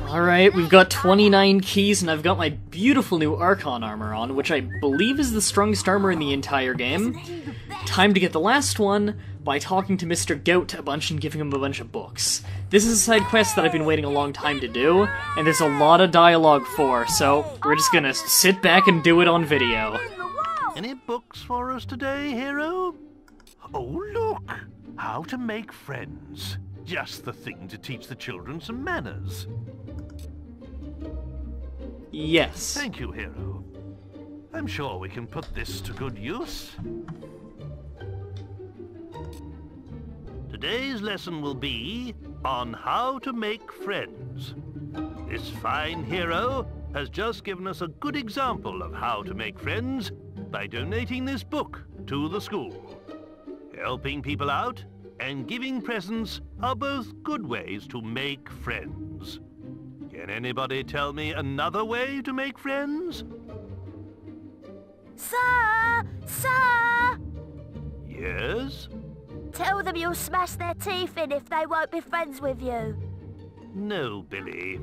Alright, we've got 29 keys, and I've got my beautiful new Archon armor on, which I believe is the strongest armor in the entire game. Time to get the last one by talking to Mr. Goat a bunch and giving him a bunch of books. This is a side quest that I've been waiting a long time to do, and there's a lot of dialogue for, so we're just gonna sit back and do it on video. Any books for us today, hero? Oh, look! How to make friends. Just the thing to teach the children some manners. Yes. Thank you, hero. I'm sure we can put this to good use. Today's lesson will be on how to make friends. This fine hero has just given us a good example of how to make friends by donating this book to the school. Helping people out and giving presents are both good ways to make friends. Can anybody tell me another way to make friends? Sir! Sir! Yes? Tell them you'll smash their teeth in if they won't be friends with you. No, Billy.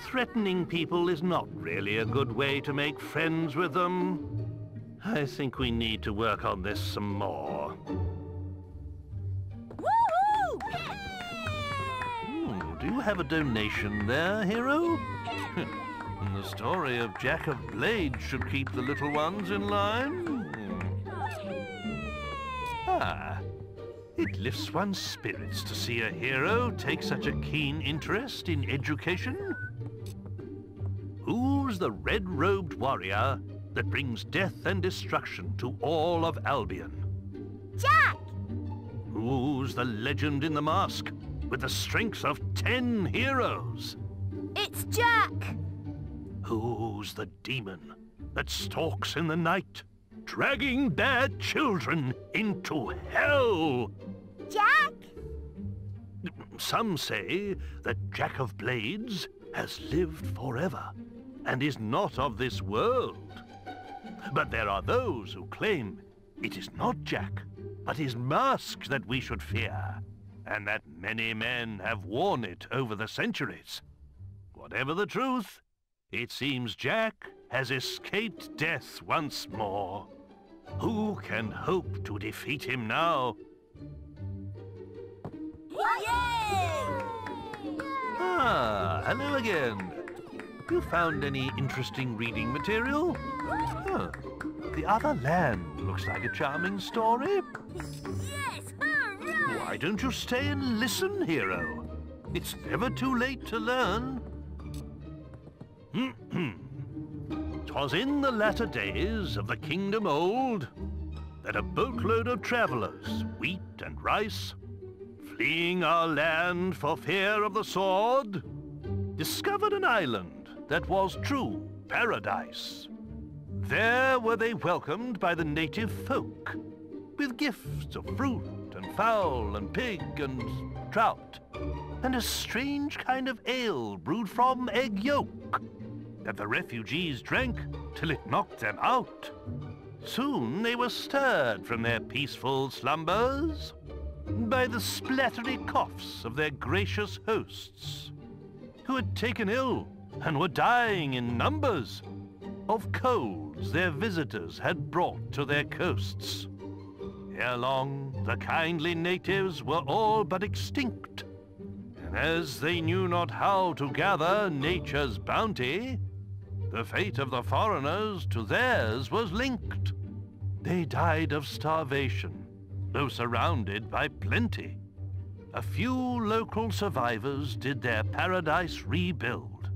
Threatening people is not really a good way to make friends with them. I think we need to work on this some more. Do you have a donation there, hero? And the story of Jack of Blades should keep the little ones in line. Ah, it lifts one's spirits to see a hero take such a keen interest in education. Who's the red-robed warrior that brings death and destruction to all of Albion? Jack! Who's the legend in the mask with the strength of 10 heroes? It's Jack! Who's the demon that stalks in the night, dragging bad children into hell? Jack? Some say that Jack of Blades has lived forever and is not of this world. But there are those who claim it is not Jack, but his mask that we should fear, and that many men have worn it over the centuries. Whatever the truth, it seems Jack has escaped death once more. Who can hope to defeat him now? Yay! Ah, hello again. You found any interesting reading material? Huh. The Other Land looks like a charming story. Yes! Hurrah! Why don't you stay and listen, hero? It's never too late to learn. 'Twas in the latter days of the kingdom old that a boatload of travelers, wheat and rice, fleeing our land for fear of the sword, discovered an island that was true paradise. There were they welcomed by the native folk, with gifts of fruit and fowl and pig and trout, and a strange kind of ale brewed from egg yolk that the refugees drank till it knocked them out. Soon they were stirred from their peaceful slumbers by the splattery coughs of their gracious hosts, who had taken ill and were dying in numbers of colds their visitors had brought to their coasts. Ere long, the kindly natives were all but extinct, and as they knew not how to gather nature's bounty, the fate of the foreigners to theirs was linked. They died of starvation, though surrounded by plenty. A few local survivors did their paradise rebuild,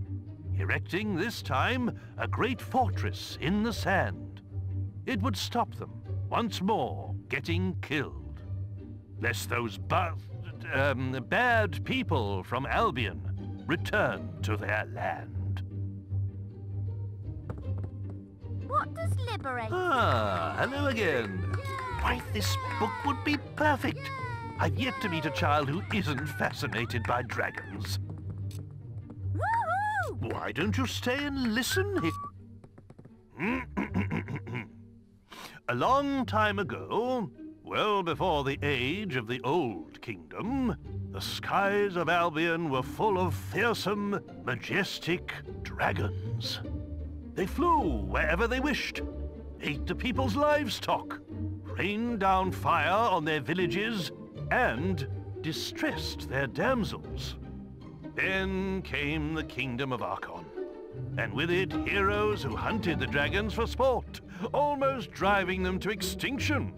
erecting this time a great fortress in the sand. It would stop them once more getting killed, lest those bad people from Albion return to their land. What does liberate? Ah, hello again. Why, this book would be perfect. I've yet to meet a child who isn't fascinated by dragons. Woohoo! Why don't you stay and listen? A long time ago, well before the age of the Old Kingdom, the skies of Albion were full of fearsome, majestic dragons. They flew wherever they wished, ate the people's livestock, rained down fire on their villages, and distressed their damsels. Then came the kingdom of Archon, and with it heroes who hunted the dragons for sport, almost driving them to extinction.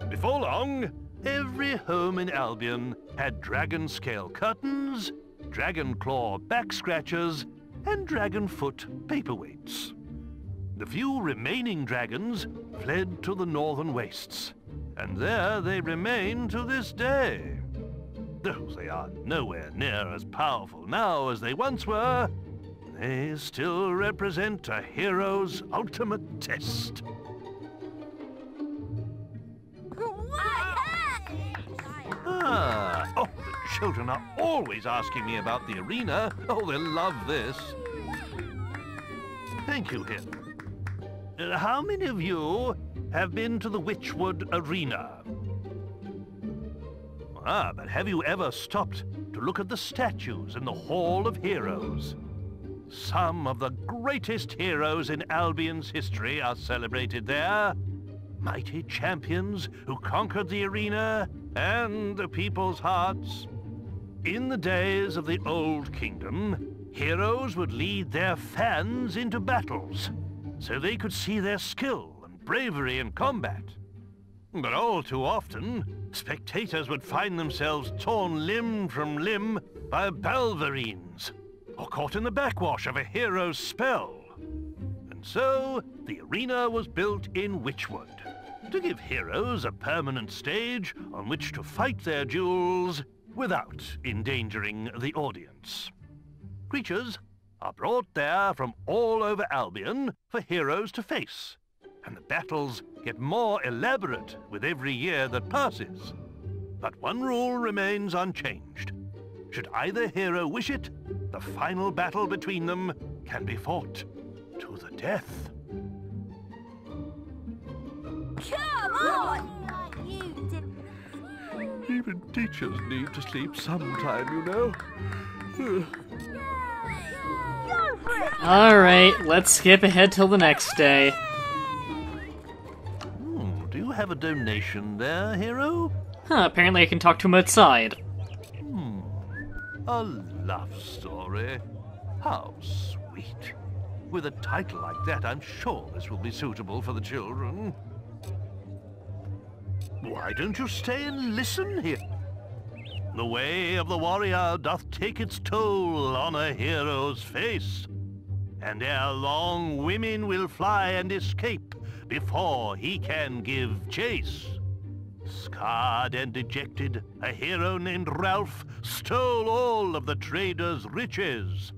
Before long, every home in Albion had dragon scale curtains, dragon claw back scratchers, and dragon foot paperweights. The few remaining dragons fled to the northern wastes, and there they remain to this day. Though they are nowhere near as powerful now as they once were, they still represent a hero's ultimate test. Oh, the children are always asking me about the arena. Oh, they'll love this. Thank you, Him. How many of you have been to the Witchwood Arena? But have you ever stopped to look at the statues in the Hall of Heroes? Some of the greatest heroes in Albion's history are celebrated there. Mighty champions who conquered the arena and the people's hearts. In the days of the Old Kingdom, heroes would lead their fans into battles, so they could see their skill and bravery in combat. But all too often, spectators would find themselves torn limb from limb by balverines, or caught in the backwash of a hero's spell. And so, the arena was built in Witchwood, to give heroes a permanent stage on which to fight their duels without endangering the audience. Creatures are brought there from all over Albion for heroes to face, and the battles get more elaborate with every year that passes. But one rule remains unchanged. Should either hero wish it, the final battle between them can be fought to the death. Come on! You didn't... Even teachers need to sleep sometime, you know. Go for it! Alright, let's skip ahead till the next day. Do you have a donation there, hero? Apparently I can talk to him outside. A love story. How sweet. With a title like that, I'm sure this will be suitable for the children. Why don't you stay and listen here? The way of the warrior doth take its toll on a hero's face, and ere long women will fly and escape before he can give chase. Scarred and dejected, a hero named Ralph stole all of the traders' riches.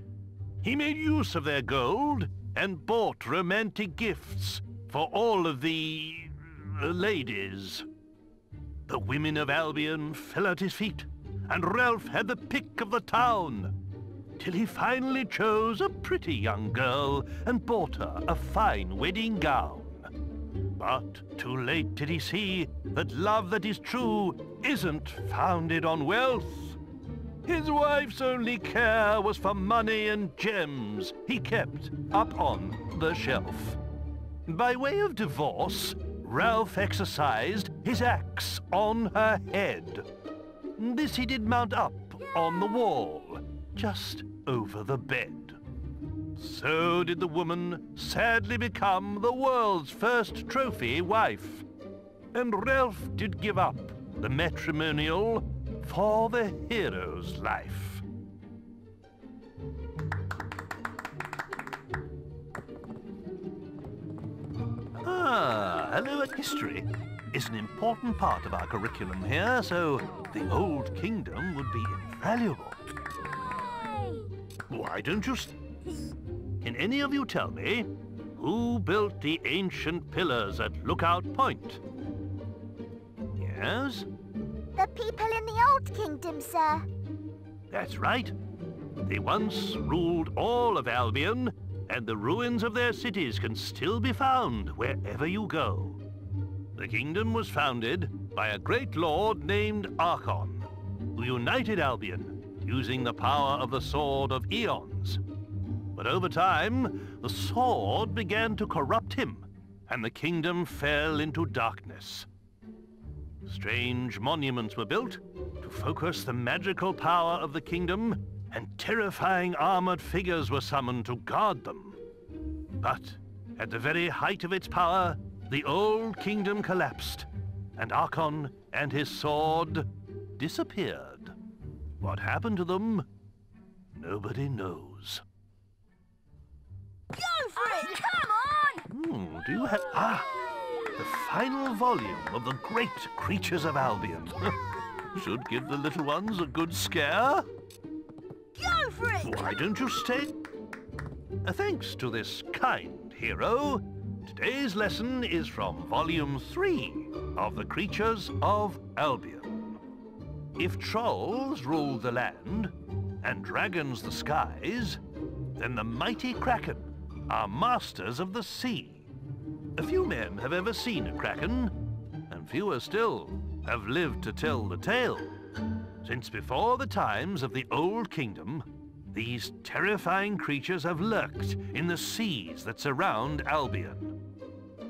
He made use of their gold and bought romantic gifts for all of the ladies. The women of Albion fell at his feet, and Ralph had the pick of the town, till he finally chose a pretty young girl and bought her a fine wedding gown. But too late did he see that love that is true isn't founded on wealth. His wife's only care was for money and gems he kept up on the shelf. By way of divorce, Ralph exercised his axe on her head. This he did mount up on the wall, just over the bed. So did the woman sadly become the world's first trophy wife. And Ralph did give up the matrimonial for the hero's life. Hello at History is an important part of our curriculum here, so the Old Kingdom would be invaluable. Why don't you... Can any of you tell me who built the ancient pillars at Lookout Point? Yes? The people in the Old Kingdom, sir. That's right. They once ruled all of Albion, and the ruins of their cities can still be found wherever you go. The kingdom was founded by a great lord named Archon, who united Albion using the power of the Sword of Eons. But over time, the sword began to corrupt him, and the kingdom fell into darkness. Strange monuments were built to focus the magical power of the kingdom, and terrifying armored figures were summoned to guard them. But at the very height of its power, the old kingdom collapsed, and Archon and his sword disappeared. What happened to them? Nobody knows. Go for it! Come on! Do you have... the final volume of the Great Creatures of Albion. Should give the little ones a good scare. Go for it! Why don't you stay? Thanks to this kind hero, today's lesson is from Volume 3 of the Creatures of Albion. If trolls ruled the land and dragons the skies, then the mighty Kraken are masters of the sea. A few men have ever seen a kraken, and fewer still have lived to tell the tale. Since before the times of the Old Kingdom, these terrifying creatures have lurked in the seas that surround Albion.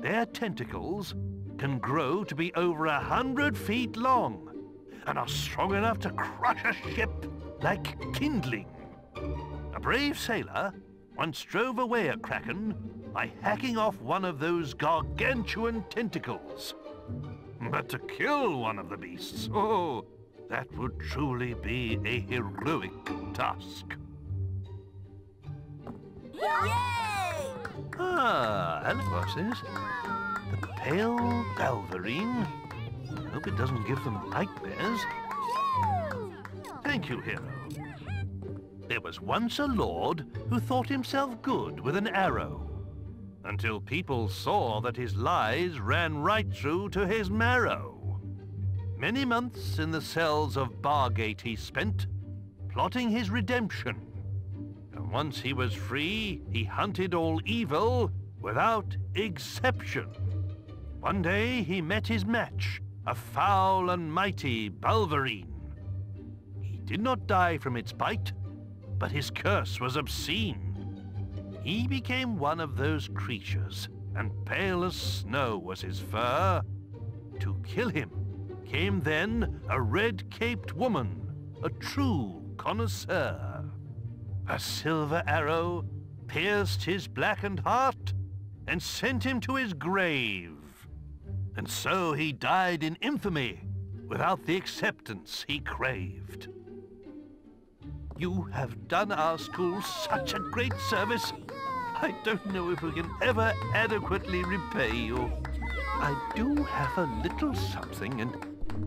Their tentacles can grow to be over 100 feet long, and are strong enough to crush a ship like kindling. A brave sailor once drove away a kraken by hacking off one of those gargantuan tentacles. But to kill one of the beasts, oh, that would truly be a heroic task. Yay! Hello, bosses. The pale Valverine. Hope it doesn't give them nightmares. Thank you, hero. There was once a lord who thought himself good with an arrow, until people saw that his lies ran right through to his marrow. Many months in the cells of Bargate he spent, plotting his redemption. And once he was free, he hunted all evil without exception. One day he met his match, a foul and mighty Balverine. He did not die from its bite, but his curse was obscene. He became one of those creatures, and pale as snow was his fur. To kill him came then a red-caped woman, a true connoisseur. A silver arrow pierced his blackened heart and sent him to his grave. And so he died in infamy, without the acceptance he craved. You have done our school such a great service. I don't know if we can ever adequately repay you. I do have a little something, and,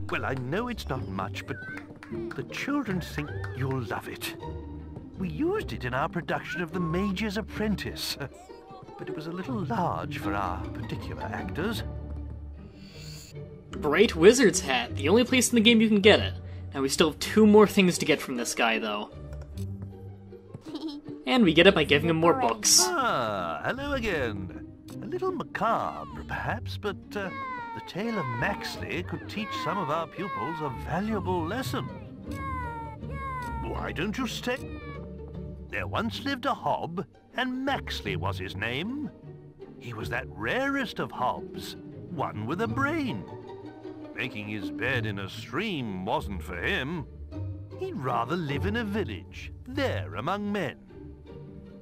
well, I know it's not much, but the children think you'll love it. We used it in our production of The Mage's Apprentice, but it was a little large for our particular actors. Bright Wizard's Hat, the only place in the game you can get it. Now we still have 2 more things to get from this guy, though. And we get it by giving him more books. Hello again. A little macabre, perhaps, but the tale of Maxley could teach some of our pupils a valuable lesson. Why don't you stay? There once lived a hob, and Maxley was his name. He was that rarest of hobs, one with a brain. Making his bed in a stream wasn't for him. He'd rather live in a village, there among men.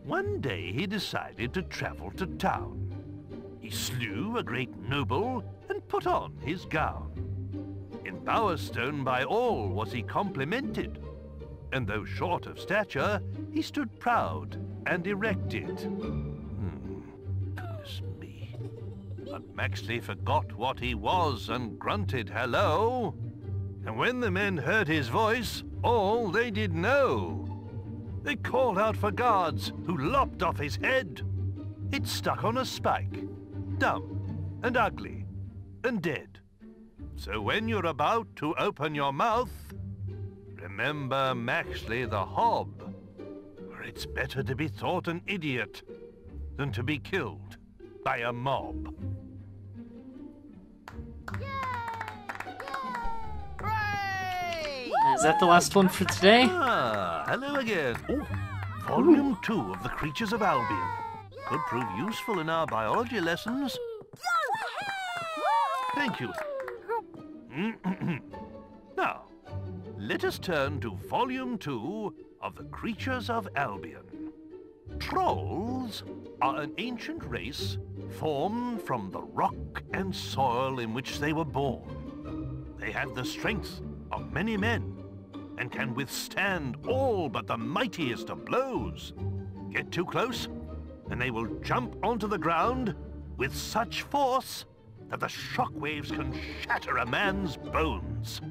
One day he decided to travel to town. He slew a great noble and put on his gown. In Bowerstone by all was he complimented, and though short of stature, he stood proud and erected. Goodness me. But Maxley forgot what he was and grunted hello. And when the men heard his voice, all they did know. They called out for guards, who lopped off his head. It stuck on a spike, dumb and ugly and dead. So when you're about to open your mouth, remember Maxley the Hob, for it's better to be thought an idiot than to be killed by a mob. As Is that the last one for today? Ah, hello again. Oh, Volume 2 of The Creatures of Albion. Could prove useful in our biology lessons. Thank you. Now, let us turn to Volume 2 of The Creatures of Albion. Trolls are an ancient race formed from the rock and soil in which they were born. They have the strength of many men and can withstand all but the mightiest of blows. Get too close, and they will jump onto the ground with such force that the shockwaves can shatter a man's bones.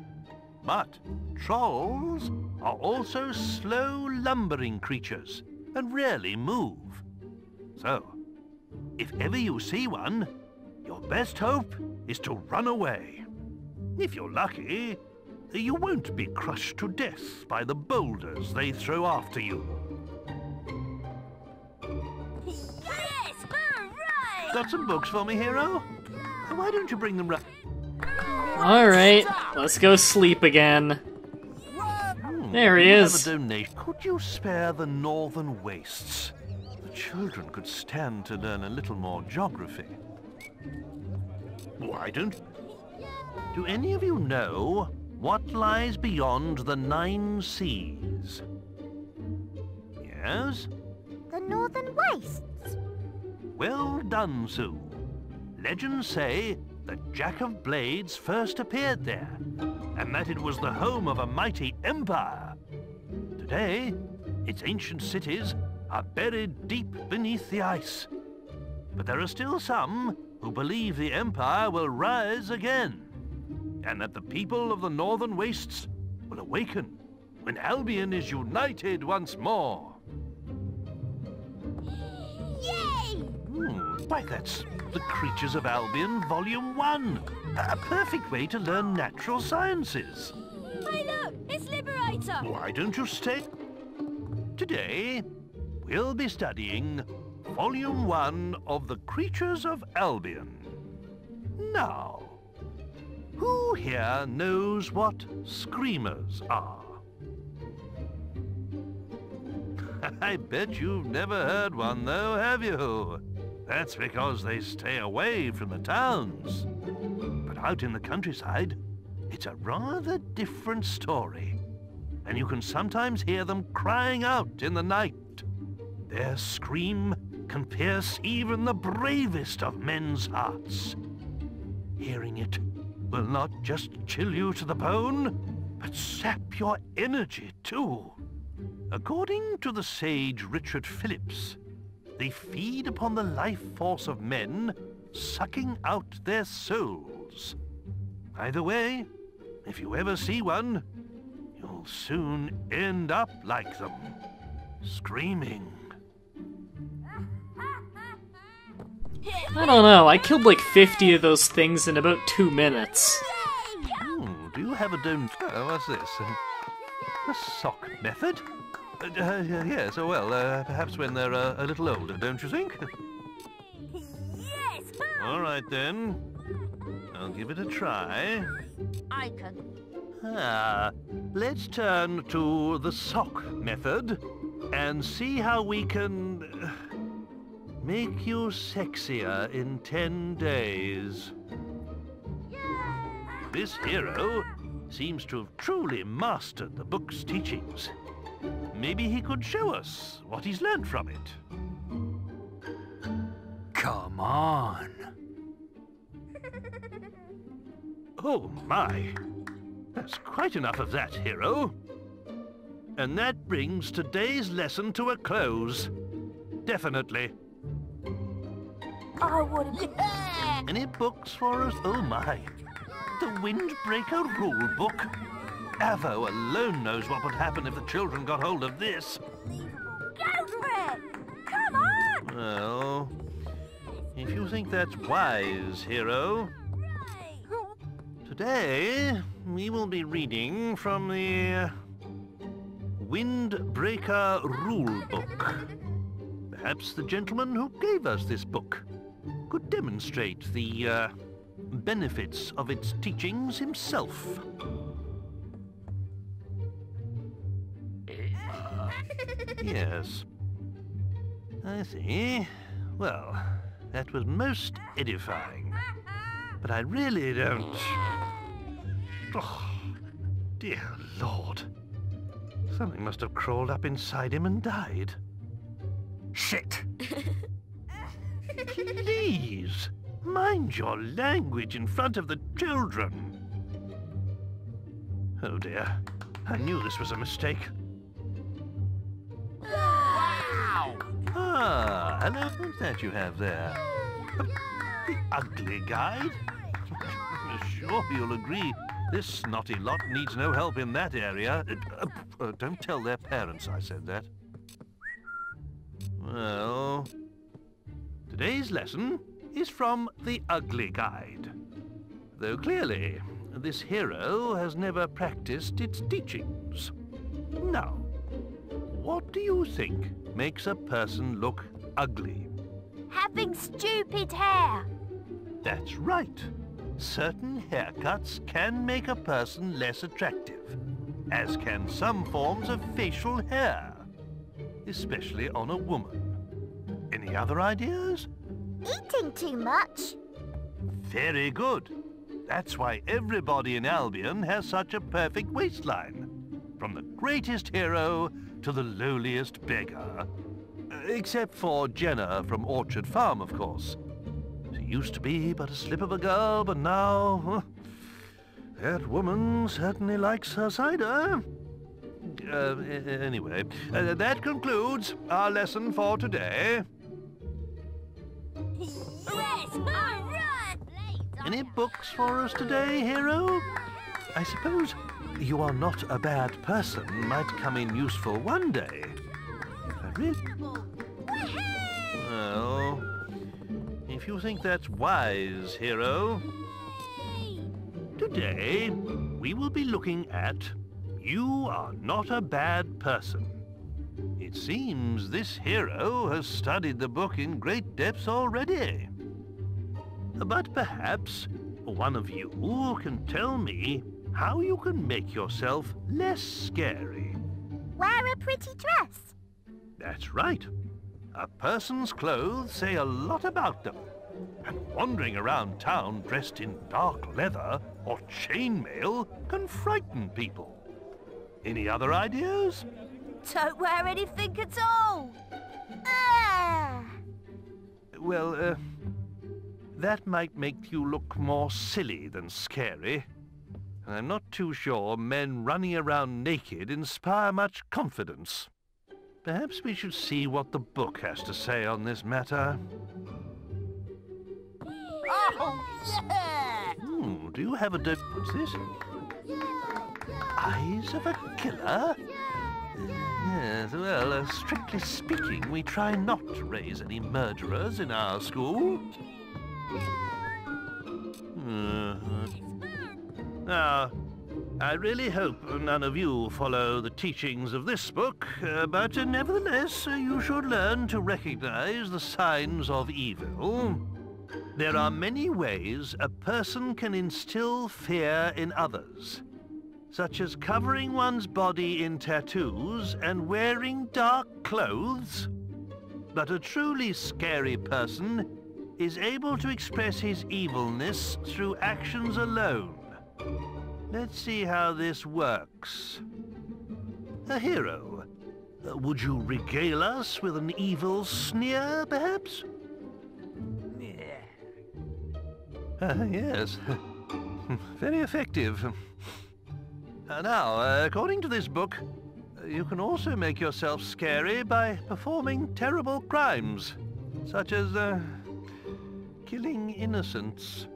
But trolls are also slow, lumbering creatures and rarely move. So, if ever you see one, your best hope is to run away. If you're lucky, you won't be crushed to death by the boulders they throw after you. Yes! Hooray! Got some books for me, hero? Why don't you bring them round? Alright, let's go sleep again. There he Have is. a donation. Could you spare the northern wastes? The children could stand to learn a little more geography. Why don't... Do any of you know what lies beyond the 9 seas? Yes? The Northern Wastes. Well done, Sue. Legends say that Jack of Blades first appeared there, and that it was the home of a mighty empire. Today, its ancient cities are buried deep beneath the ice. But there are still some who believe the empire will rise again, and that the people of the Northern Wastes will awaken when Albion is united once more. Yay! Why, that's The Creatures of Albion, Volume 1. A perfect way to learn natural sciences. Hey look, it's Liberator! Why don't you stay? Today, we'll be studying Volume 1 of The Creatures of Albion. Now, who here knows what screamers are? I bet you've never heard one, though, have you? That's because they stay away from the towns. But out in the countryside, it's a rather different story. And you can sometimes hear them crying out in the night. Their scream can pierce even the bravest of men's hearts. Hearing it will not just chill you to the bone, but sap your energy too. According to the sage Richard Phillips, they feed upon the life force of men, sucking out their souls. Either way, if you ever see one, you'll soon end up like them, screaming. I don't know, I killed like 50 of those things in about 2 minutes. Do you have a what's this? A sock method? Yes, well, perhaps when they're a little older, don't you think? Yes! All right, then. I'll give it a try. I can. Let's turn to the sock method and see how we can make you sexier in 10 days. This hero seems to have truly mastered the book's teachings. Maybe he could show us what he's learned from it. Come on. Oh my! That's quite enough of that, hero. And that brings today's lesson to a close. Definitely. I want to... Any books for us? Oh my! The Windbreaker rule book. Avo alone knows what would happen if the children got hold of this. Go for it! Come on! Well, if you think that's wise, hero. Today, we will be reading from the Windbreaker rule book. Perhaps the gentleman who gave us this book could demonstrate the benefits of its teachings himself. Yes. I see. Well, that was most edifying. But I really don't... Oh, dear Lord. Something must have crawled up inside him and died. Shit! Please, mind your language in front of the children. Oh dear, I knew this was a mistake. Wow! Ah, hello, what's that you have there? The ugly guide? Sure, you'll agree, this snotty lot needs no help in that area. Don't tell their parents I said that. Well, today's lesson is from the Ugly Guide. Though clearly, this hero has never practiced its teachings. Now, what do you think makes a person look ugly? Having stupid hair. That's right. Certain haircuts can make a person less attractive, as can some forms of facial hair, especially on a woman. Any other ideas? Eating too much. Very good. That's why everybody in Albion has such a perfect waistline. From the greatest hero to the lowliest beggar. Except for Jenna from Orchard Farm, of course. She used to be but a slip of a girl, but now... that woman certainly likes her cider. Anyway, that concludes our lesson for today. Any books for us today, hero? I suppose you are not a bad person might come in useful one day. Really? Well, if you think that's wise, hero. Today, we will be looking at You Are Not a Bad Person. It seems this hero has studied the book in great depth already. But perhaps one of you can tell me how you can make yourself less scary. Wear a pretty dress. That's right. A person's clothes say a lot about them. And wandering around town dressed in dark leather or chainmail can frighten people. Any other ideas? Don't wear anything at all. Ah! Well, that might make you look more silly than scary. And I'm not too sure men running around naked inspire much confidence. Perhaps we should see what the book has to say on this matter. Oh, yeah! Do you have a... What's this? Eyes of a killer? Yes, well, strictly speaking, we try not to raise any murderers in our school. Now, I really hope none of you follow the teachings of this book, but nevertheless, you should learn to recognize the signs of evil. There are many ways a person can instill fear in others, such as covering one's body in tattoos and wearing dark clothes. But a truly scary person is able to express his evilness through actions alone. Let's see how this works. A hero, would you regale us with an evil sneer, perhaps? Yes, very effective. Now, according to this book, you can also make yourself scary by performing terrible crimes, such as killing innocents.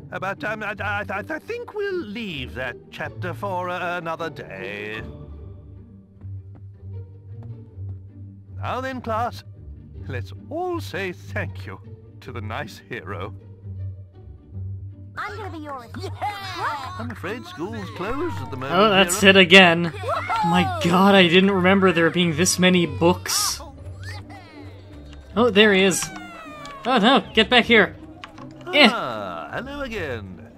But I think we'll leave that chapter for another day. Now then, class, let's all say thank you to the nice hero. I'm gonna be your... I'm afraid school's closed at the moment. Oh, that's hero. it again. My god, I didn't remember there being this many books. Oh, there he is. Oh no, get back here. Ah, hello again.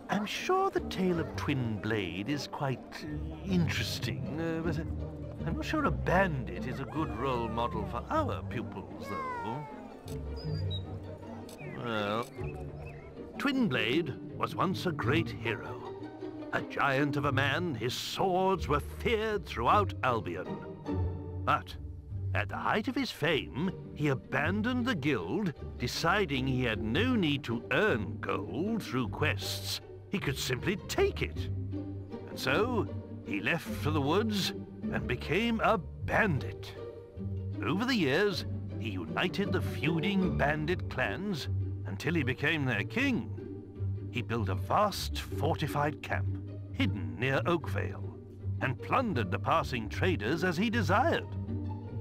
I'm sure the tale of Twin Blade is quite interesting, but I'm not sure a bandit is a good role model for our pupils, though. Well, Twinblade was once a great hero. A giant of a man, his swords were feared throughout Albion. But at the height of his fame, he abandoned the guild, deciding he had no need to earn gold through quests. He could simply take it. And so, he left for the woods and became a bandit. Over the years, he united the feuding bandit clans until he became their king. He built a vast fortified camp, hidden near Oakvale, and plundered the passing traders as he desired.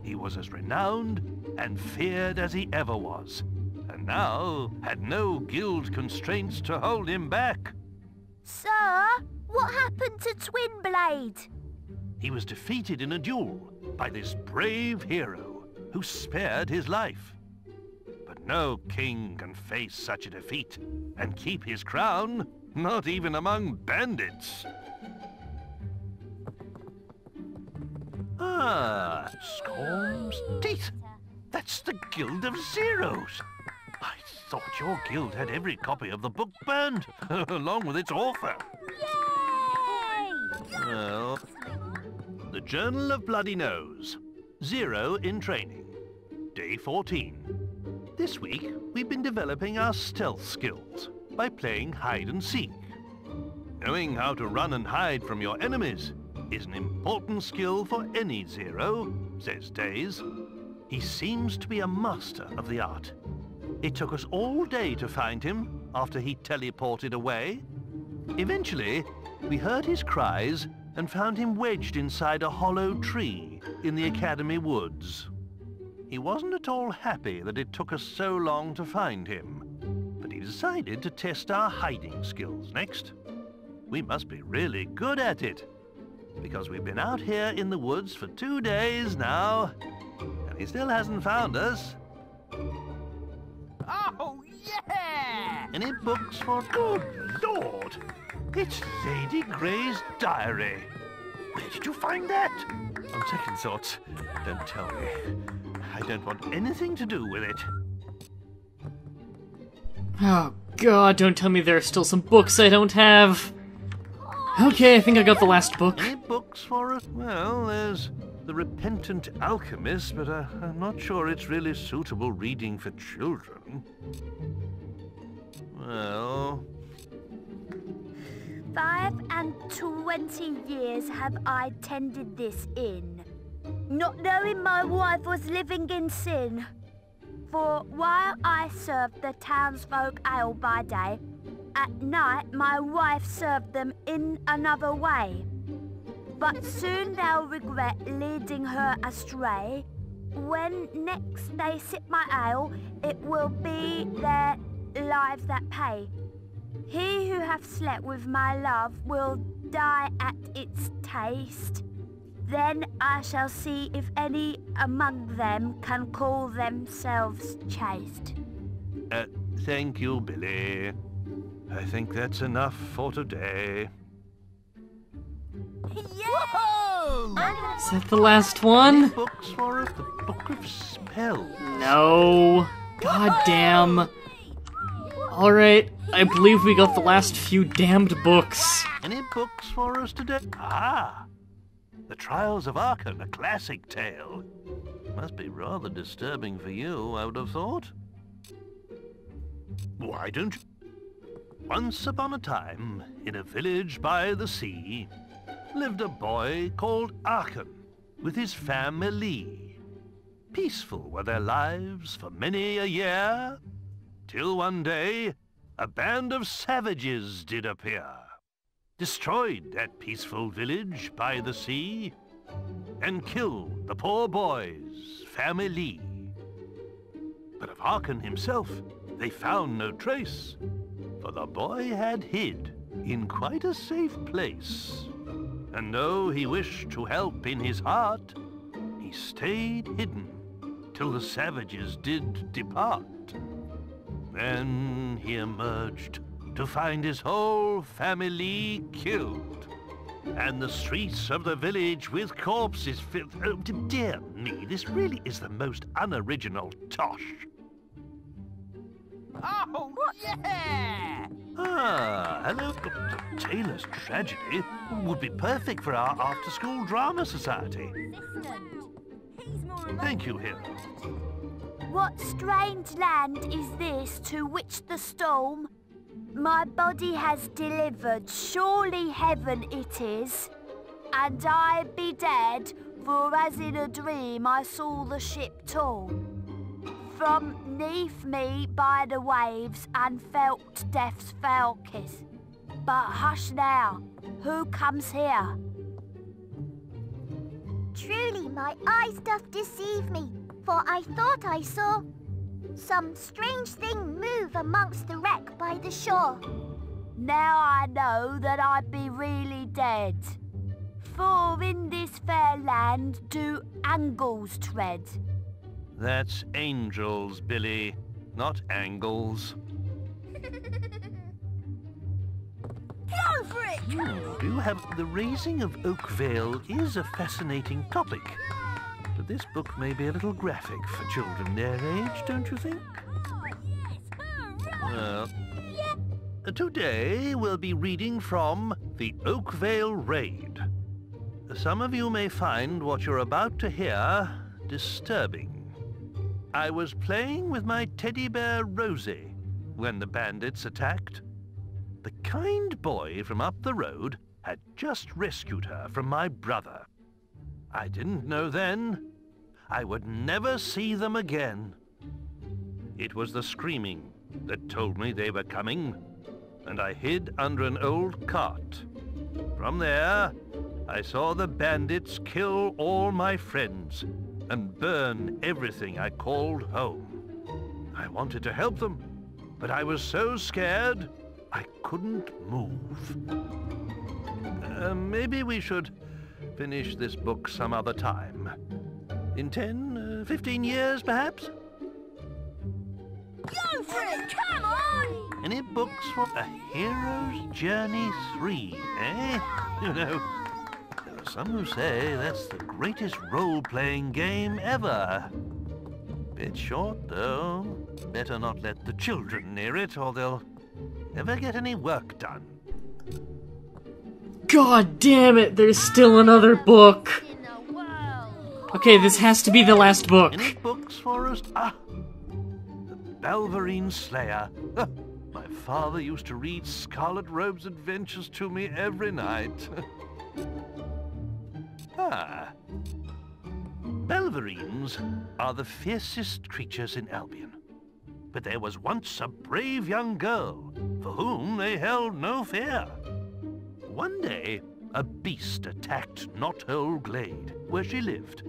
He was as renowned and feared as he ever was, and now had no guild constraints to hold him back. Sir, what happened to Twinblade? He was defeated in a duel by this brave hero who spared his life. But no king can face such a defeat and keep his crown, not even among bandits. Ah, Scorm's Teeth. That's the Guild of Zeros. I thought your guild had every copy of the book burned, along with its author. Yay! Well, the Journal of Bloody Nose. Zero in training. Day 14. This week, we've been developing our stealth skills by playing hide and seek. Knowing how to run and hide from your enemies is an important skill for any Zero, says Days. He seems to be a master of the art. It took us all day to find him after he teleported away. Eventually, we heard his cries and found him wedged inside a hollow tree in the Academy woods. He wasn't at all happy that it took us so long to find him, but he decided to test our hiding skills next. We must be really good at it, because we've been out here in the woods for 2 days now, and he still hasn't found us. Oh, yeah! Any books for... Good Lord! It's Lady Grey's diary. Where did you find that? On second thoughts, don't tell me. I don't want anything to do with it. Oh god, don't tell me there are still some books I don't have. Okay, I think I got the last book. Any books for us? Well, there's The Repentant Alchemist, but I'm not sure it's really suitable reading for children. Well... 25 years have I tended this inn, not knowing my wife was living in sin. For while I served the townsfolk ale by day, at night my wife served them in another way. But soon they'll regret leading her astray. When next they sip my ale, it will be their lives that pay. He who hath slept with my love will die at its taste. Then I shall see if any among them can call themselves chaste. Thank you, Billy. I think that's enough for today. Whoa! Is that the last one? Books for us? The Book of Spells. No. God damn. Alright, I believe we got the last few damned books. Any books for us today? Ah! The Trials of Arkham, a classic tale. Must be rather disturbing for you, I would have thought. Why don't you... Once upon a time, in a village by the sea, lived a boy called Arkham with his family. Peaceful were their lives for many a year, till one day a band of savages did appear, destroyed that peaceful village by the sea, and killed the poor boy's family. But of Arkham himself they found no trace, for the boy had hid in quite a safe place. And though he wished to help in his heart, he stayed hidden till the savages did depart. Then he emerged to find his whole family killed. and the streets of the village with corpses filled. Oh, dear me, this really is the most unoriginal tosh. Oh, yeah! Ah, hello. The Tailor's Tragedy would be perfect for our after-school drama society. Thank you, hero. What strange land is this to which the storm my body has delivered? Surely heaven it is, and I be dead, for as in a dream I saw the ship torn from 'neath me by the waves and felt death's foul kiss. But hush now, who comes here? Truly my eyes doth deceive me, for I thought I saw some strange thing move amongst the wreck by the shore. Now I know that I be really dead, for in this fair land do angles tread. That's angels, Billy, not angles. Go for it! You have the raising of Oakvale is a fascinating topic, but this book may be a little graphic for children their age, don't you think? Well, today we'll be reading from the Oakvale Raid. Some of you may find what you're about to hear disturbing. I was playing with my teddy bear Rosie when the bandits attacked. The kind boy from up the road had just rescued her from my brother. I didn't know then I would never see them again. It was the screaming that told me they were coming, and I hid under an old cart. From there, I saw the bandits kill all my friends and burn everything I called home. I wanted to help them, but I was so scared I couldn't move. Maybe we should finish this book some other time. In 10, 15 years, perhaps? Go for it! Come on! Any books for A Hero's Journey 3, eh? You know, there are some who say that's the greatest role-playing game ever. Bit short, though. Better not let the children near it, or they'll never get any work done. God damn it, there's still another book! Okay, this has to be the last book. Any books for us? Ah! The Balverine Slayer. My father used to read Scarlet Robe's adventures to me every night. Balverines are the fiercest creatures in Albion. But there was once a brave young girl for whom they held no fear. One day, a beast attacked Knothole Glade, where she lived.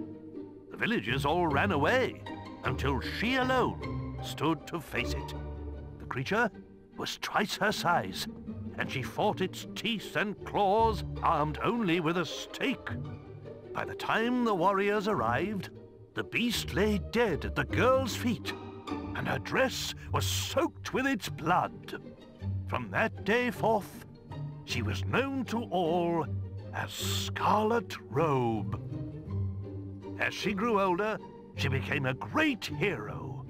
The villagers all ran away until she alone stood to face it. The creature was twice her size, and she fought its teeth and claws armed only with a stake. By the time the warriors arrived, the beast lay dead at the girl's feet, and her dress was soaked with its blood. From that day forth, she was known to all as Scarlet Robe. As she grew older, she became a great hero,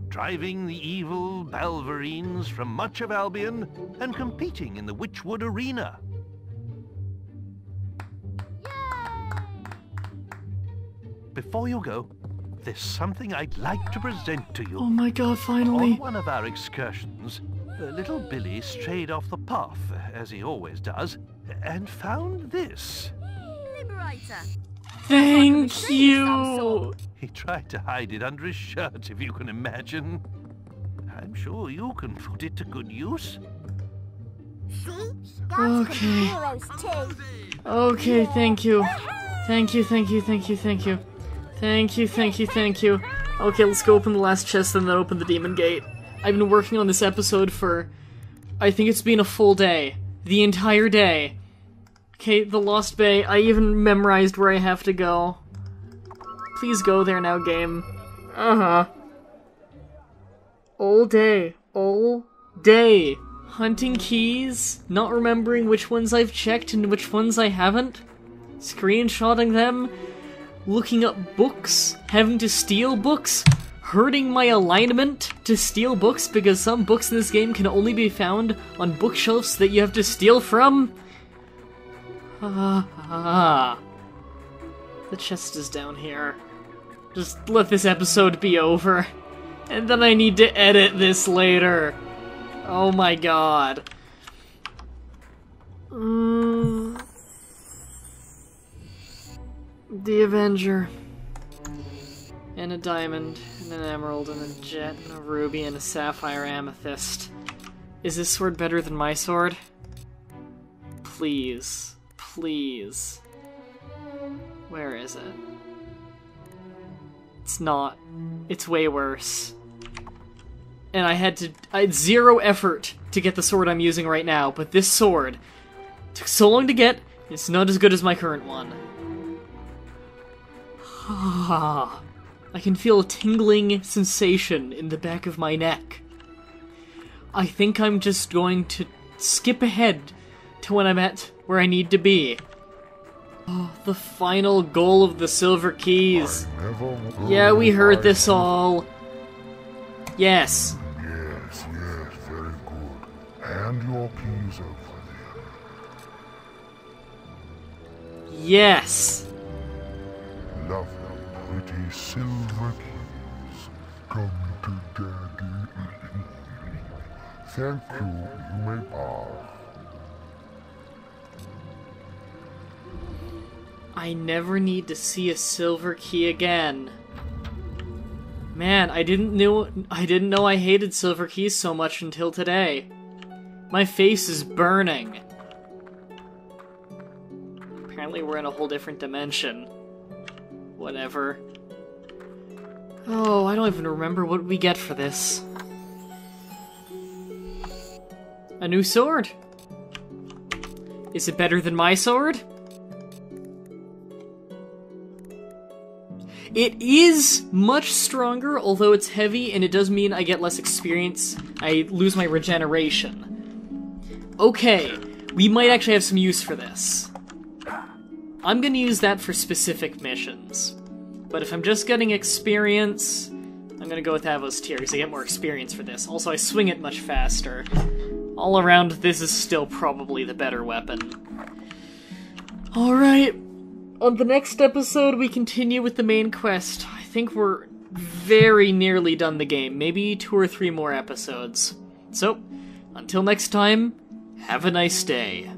driving the evil Balverines from much of Albion and competing in the Witchwood Arena. Before you go, there's something I'd like to present to you. Oh my god, finally. On one of our excursions, little Billy strayed off the path, as he always does, and found this. Liberator. Thank you! He tried to hide it under his shirt, if you can imagine. I'm sure you can put it to good use. See? Okay. Heroes too. Okay, thank you. Thank you, thank you, thank you, thank you. Thank you, thank you, thank you. Okay, let's go open the last chest and then open the demon gate. I've been working on this episode for... I think it's been a full day. The entire day. Okay, the Lost Bay. I even memorized where I have to go. Please go there now, game. Uh-huh. All day. All day. Hunting keys, not remembering which ones I've checked and which ones I haven't, screenshotting them, looking up books, having to steal books, hurting my alignment to steal books because some books in this game can only be found on bookshelves that you have to steal from. The chest is down here. Just let this episode be over. And then I need to edit this later. Oh my god. The Avenger. And a diamond, and an emerald, and a jet, and a ruby, and a sapphire amethyst. Is this sword better than my sword? Please. Please. Where is it? It's not. It's way worse. And I had zero effort to get the sword I'm using right now, but this sword took so long to get, it's not as good as my current one. I can feel a tingling sensation in the back of my neck. I think I'm just going to skip ahead to when I'm at where I need to be. Oh, the final goal of the silver keys. Yeah, we heard this all. Yes. Yes, very good. Hand your keys over there. Yes. Lovely, pretty silver keys. Come to Daddy. Thank you, you may pass. I never need to see a silver key again. Man, I didn't know I hated silver keys so much until today. My face is burning. Apparently we're in a whole different dimension. Whatever. Oh, I don't even remember what we get for this. A new sword. Is it better than my sword? It is much stronger, although it's heavy, and it does mean I get less experience. I lose my regeneration. Okay, we might actually have some use for this. I'm gonna use that for specific missions. But if I'm just getting experience, I'm gonna go with Avos Tier, because I get more experience for this. Also, I swing it much faster. All around, this is still probably the better weapon. Alright. On the next episode, we continue with the main quest. I think we're very nearly done the game. Maybe 2 or 3 more episodes. So, until next time, have a nice day.